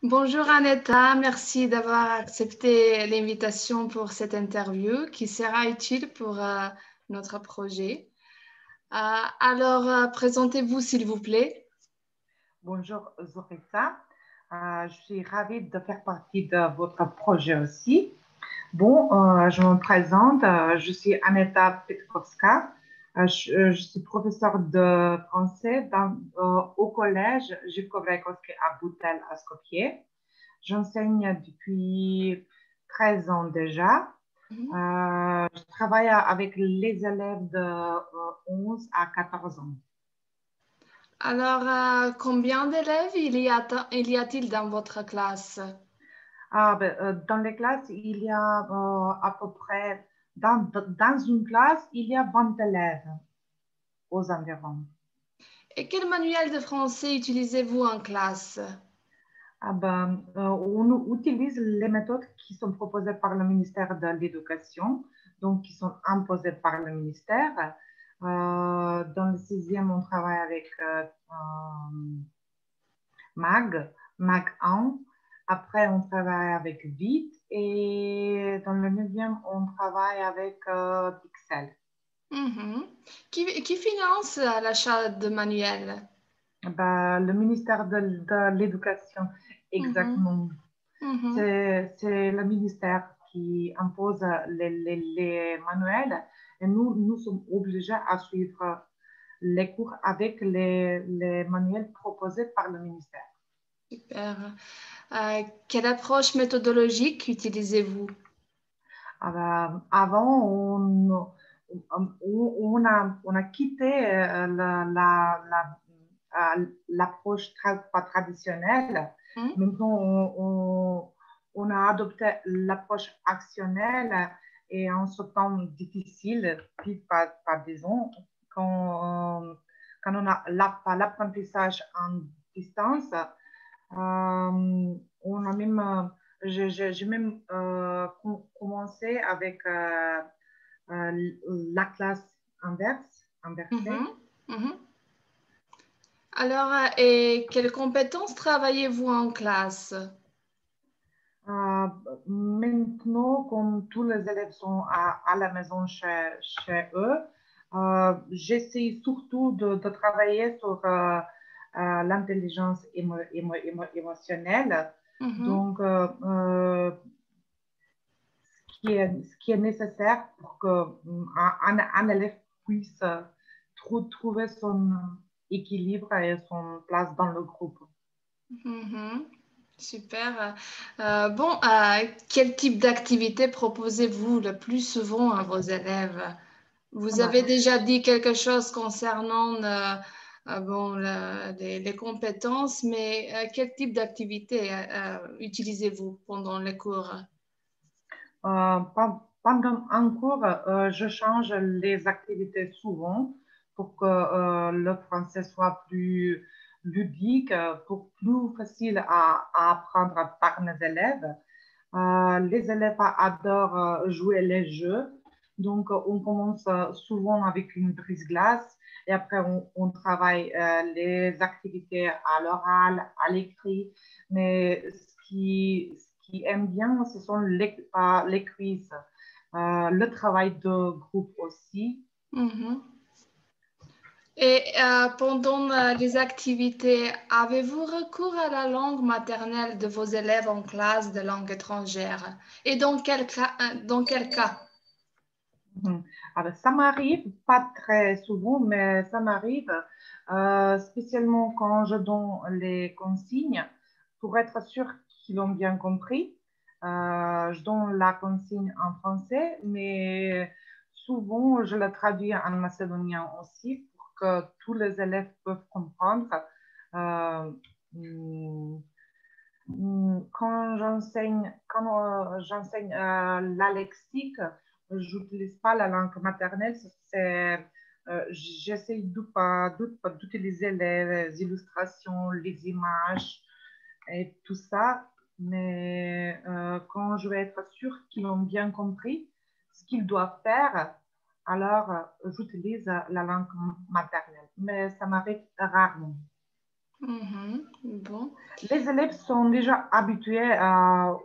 Bonjour Aneta, merci d'avoir accepté l'invitation pour cette interview qui sera utile pour notre projet. Présentez-vous s'il vous plaît. Bonjour Zorissa, je suis ravie de faire partie de votre projet aussi. Je me présente, je suis Aneta Petkovska, je suis professeure de français au collège Živko Vrajkovski à Boutel à Skopje. J'enseigne depuis 13 ans déjà. Je travaille avec les élèves de 11 à 14 ans. Combien d'élèves il y a-t-il dans votre classe? Dans les classes, il y a à peu près, dans une classe, il y a 20 élèves aux environs. Et quel manuel de français utilisez-vous en classe? On utilise les méthodes qui sont proposées par le ministère de l'Éducation, donc qui sont imposées par le ministère. Dans le sixième, on travaille avec MAG 1. Après, on travaille avec Vite. Et dans le neuvième, on travaille avec Pixel. Qui finance l'achat de manuels? Le ministère de l'Éducation, exactement. C'est le ministère qui impose les manuels et nous sommes obligés à suivre les cours avec les manuels proposés par le ministère. Super. Quelle approche méthodologique utilisez-vous? Avant, on a quitté l'approche pas traditionnelle. Maintenant, on a adopté l'approche actionnelle et en ce temps difficile, puis pas disons, quand on a l'apprentissage en distance, on a même, j'ai même commencé avec la classe inversée. Et quelles compétences travaillez-vous en classe? Maintenant, comme tous les élèves sont à la maison chez eux, j'essaie surtout de travailler sur l'intelligence émotionnelle. Donc, ce qui est nécessaire pour qu'un élève puisse trouver son équilibre et son place dans le groupe. Super. Quel type d'activité proposez-vous le plus souvent à vos élèves? Vous avez déjà dit quelque chose concernant les compétences, mais quel type d'activité utilisez-vous pendant les cours? Pendant un cours, je change les activités souvent pour que le français soit plus ludique, pour plus facile à apprendre par mes élèves. Les élèves adorent jouer les jeux. Donc, on commence souvent avec une brise-glace et après, on travaille les activités à l'oral, à l'écrit. Mais ce qui aime bien, ce sont les quiz, le travail de groupe aussi. Et pendant les activités, avez-vous recours à la langue maternelle de vos élèves en classe de langue étrangère? Et dans quel cas? Ça m'arrive, pas très souvent, mais ça m'arrive, spécialement quand je donne les consignes, pour être sûr qu'ils l'ont bien compris. Je donne la consigne en français, mais souvent je la traduis en macédonien aussi pour que tous les élèves peuvent comprendre. Euh, quand j'enseigne la lexique, j'utilise pas la langue maternelle. J'essaie d'utiliser les illustrations, les images et tout ça. Mais quand je vais être sûre qu'ils ont bien compris ce qu'ils doivent faire, alors j'utilise la langue maternelle. Mais ça m'arrive rarement. Bon. Les élèves sont déjà habitués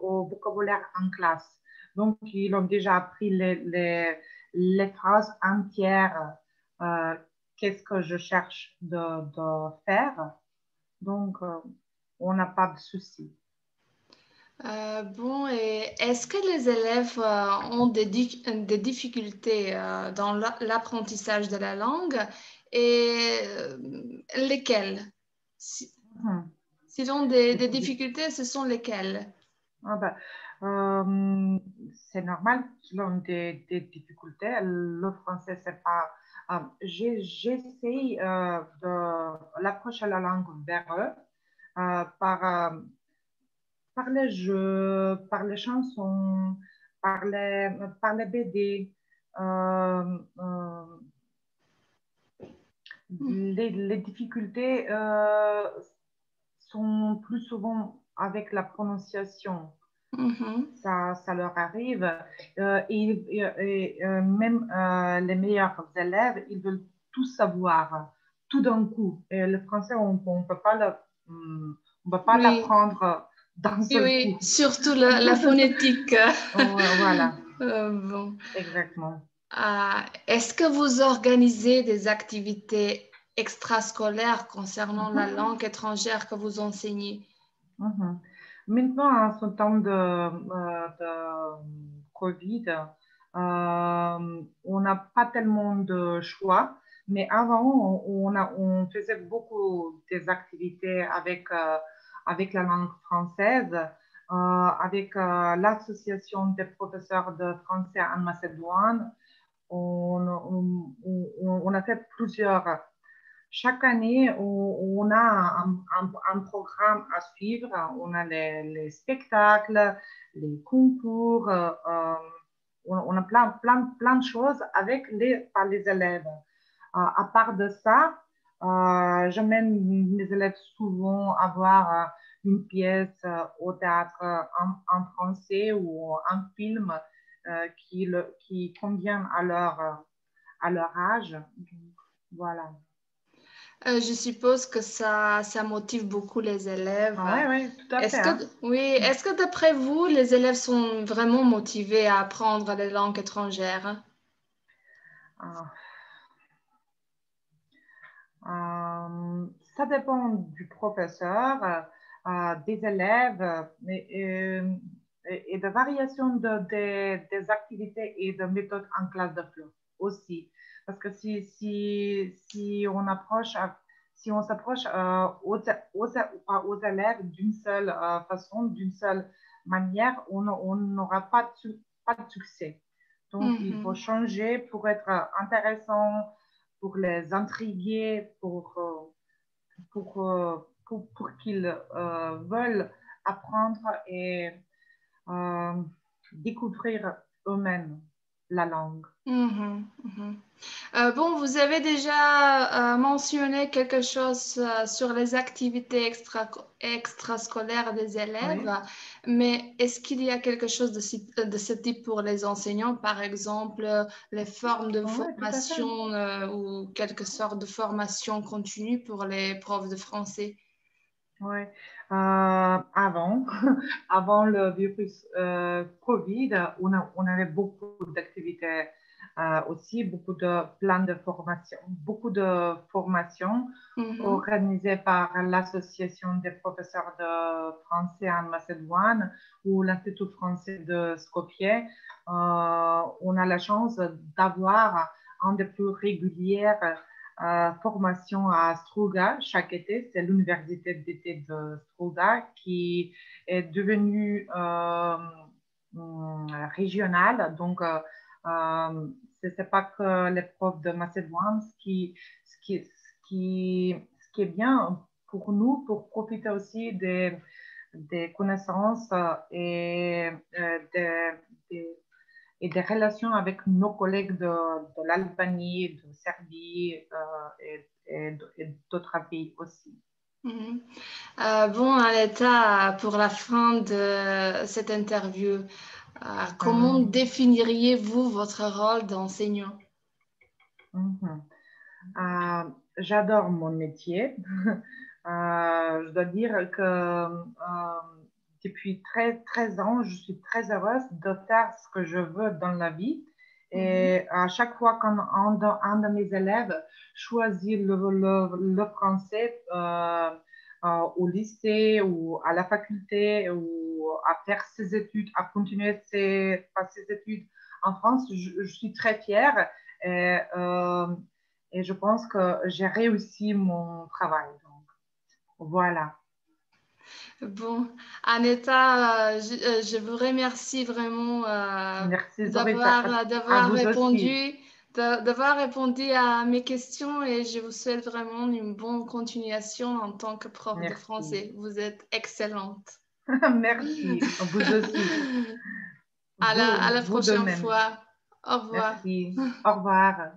au vocabulaire en classe. Donc, ils ont déjà appris les phrases entières. euh, Qu'est-ce que je cherche de faire? Donc, on n'a pas de souci. Bon, et est-ce que les élèves ont des difficultés dans l'apprentissage de la langue et lesquelles? Si, Mhm. s'ils ont des difficultés, ce sont lesquelles? Ah ben, euh, c'est normal qu'ils ont des difficultés. Le français, c'est pas. J'essaie de l'approcher la langue vers eux par les jeux, par les chansons, par les BD. Euh, euh, les difficultés sont plus souvent avec la prononciation. Mhm. Ça leur arrive. Même les meilleurs élèves, ils veulent tout savoir, tout d'un coup. Et le français, on ne peut pas on peut pas Oui, l'apprendre d'un oui, seul oui, coup. surtout la phonétique. Voilà, Bon. exactement. Est-ce que vous organisez des activités extrascolaires concernant la Mhm, langue étrangère que vous enseignez? mhm. Maintenant, en ce temps de Covid, on n'a pas tellement de choix, mais avant, on faisait beaucoup des activités avec la langue française, avec l'association des professeurs de français en Macédoine. On a fait plusieurs. Chaque année, on a un programme à suivre. On a les spectacles, les concours. On a plein de choses par les élèves. À part de ça, j'amène mes élèves souvent à voir une pièce au théâtre en français ou un film qui convient à leur âge. Donc, voilà. Je suppose que ça motive beaucoup les élèves. Oui, oui, tout à fait. Est-ce que, Hein. oui, est-ce que d'après vous, les élèves sont vraiment motivés à apprendre les langues étrangères? Ah, ça dépend du professeur, des élèves et de variation des activités et de méthodes en classe de FLE aussi. Parce que si on approche, si on s'approche aux élèves d'une seule façon, d'une seule manière, on n'aura pas de succès. Donc, il faut Mhm. changer pour être intéressant, pour les intriguer, pour qu'ils veulent apprendre et euh, découvrir eux-mêmes la langue. Mhm, mhm. Bon, vous avez déjà mentionné quelque chose sur les activités extrascolaires des élèves, Oui. mais est-ce qu'il y a quelque chose de ce type pour les enseignants, par exemple, les formes de Oui, tout à fait. formation ou quelque sorte de formation continue pour les profs de français? Oui. Avant, avant le virus Covid, on avait beaucoup d'activités aussi, beaucoup de formations Mhm, organisées par l'Association des professeurs de français en Macédoine ou l'Institut français de Skopje. On a la chance d'avoir un des plus régulières formation à Struga chaque été. C'est l'université d'été de Struga qui est devenue régionale. Donc, ce n'est pas que les profs de Macédoine. Ce qui est bien pour nous, pour profiter aussi des connaissances des, et des relations avec nos collègues de l'Albanie, de Serbie et d'autres pays aussi. mhm. Bon, Aletta, pour la fin de cette interview, comment définiriez-vous votre rôle d'enseignant? Mhm. J'adore mon métier. Je dois dire que depuis 13 ans, je suis très heureuse de faire ce que je veux dans la vie. Mhm. Et à chaque fois qu'un de mes élèves choisit le français au lycée ou à la faculté ou à faire ses études, à continuer ses études en France, je suis très fière et je pense que j'ai réussi mon travail. Donc, voilà. Bon, Aneta, je vous remercie vraiment Merci Zorita, à d'avoir vous aussi. d'avoir répondu à mes questions et je vous souhaite vraiment une bonne continuation en tant que prof de Merci. français. Vous êtes excellente. Merci, vous aussi. À la Vous de prochaine même. fois. Au revoir. Merci. Au revoir.